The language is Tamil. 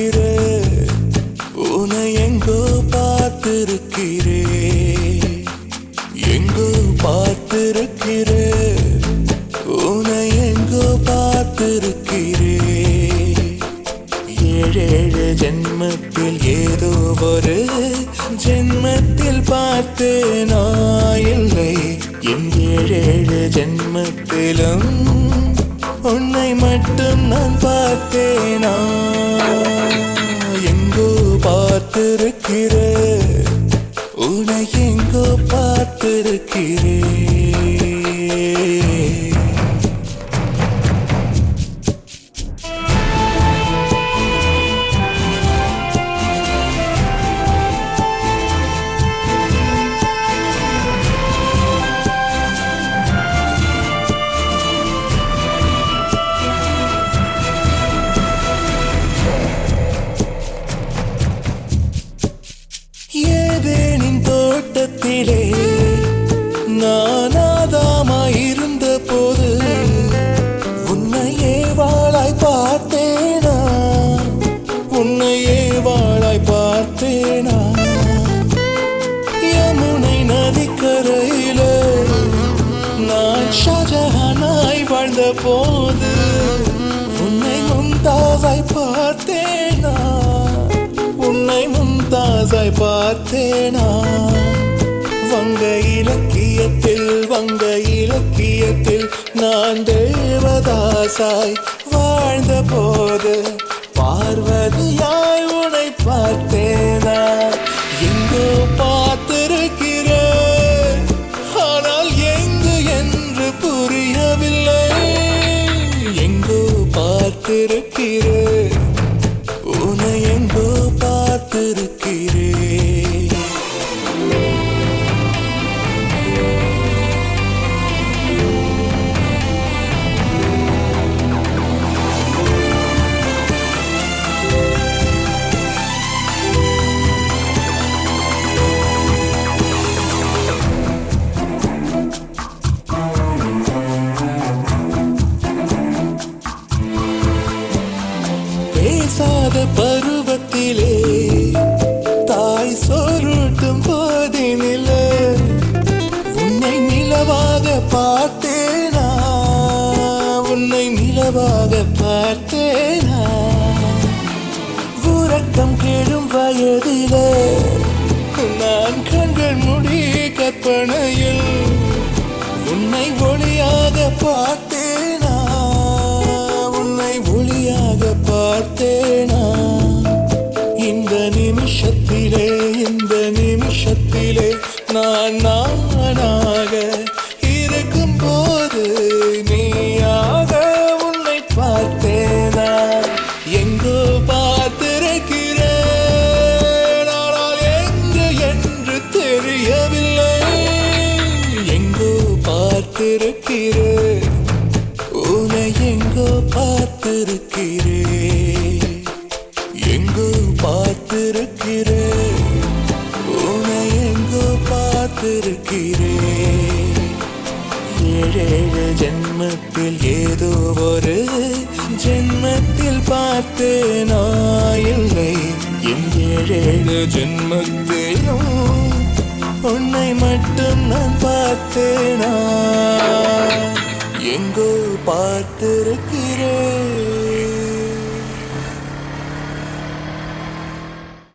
பார்த்திருக்கிறேன், உன்னை எங்கோ பார்த்திருக்கிறேன், எங்கோ பார்த்திருக்கிறேன், உன்னை எங்கோ பார்த்திருக்கிறேன். ஏழேழு ஜென்மத்தில் ஏதோ ஒரு ஜென்மத்தில் பார்த்தேனா இல்லை, என் ஏழேழு ஜென்மத்திலும் உன்னை மட்டும் நான் பார்த்தேனா. எங்கோ பார்த்திருக்கிறேன், உன்னை எங்கோ பார்த்திருக்கிறேன். ஏதேனின் தோட்டத்திலே நான் ஆதாமாயிருந்த போது உன்னையே வாழாய் பார்த்தேனா, உன்னையே வாழாய் பார்த்தேனா. யமுனை நதிக்கரையில நான் ஷாஜஹானாய் வாழ்ந்த போது உன்னை மும்தாஸாய் பார்த்தேனா, உன்னை மும்தாஸாய் பார்த்தேனா. வங்க இலக்கியத்தில் நான் தேவதாசாய் வாழ்ந்த போது பார்வதியாய் உன்னை பார்த்தேனா. எங்கோ பார்த்திருக்கிறேன், ஆனால் எங்கு என்று புரியவில்லை. எங்கோ பார்த்திருக்கிறேன், உன்னை எங்கோ பார்த்திருக்கிறேன். பேசாத பருவத்திலே தாய் சோறுட்டும் போதினில உன்னை நிலவாக பார்த்தேனா, உன்னை நிலவாக பார்த்தேனா. உறக்கம் கெடும் வயதில நான் கண்கள் முடி கற்பனையில் உன்னை ஒளியாக பார்த்தேனா, உன்னை ஒளியாக பார்த்தேனா. இந்த நிமிஷத்திலே நான் நானாக இருக்கும் போது நீயாக உன்னை பார்த்தேனா. எங்கோ பார்த்திருக்கிறேன், ஆனால் எங்கு என்று தெரியவில்லை. எங்கோ பார்த்திருக்கிறேன், உன்னை எங்கோ பார்த்திருக்கிறேன், எங்கோ பார்த்திருக்கிறேன், உன்னை எங்கோ பார்த்திருக்கிறேன். ஏழேழு ஜென்மத்தில் ஏதோ ஒரு ஜென்மத்தில் பார்த்தேனா இல்லை, என் ஏழேழு ஜென்மத்திலும் உன்னை மட்டும் நான் பார்த்தேனா. எங்கோ பார்த்திருக்கிறேன்.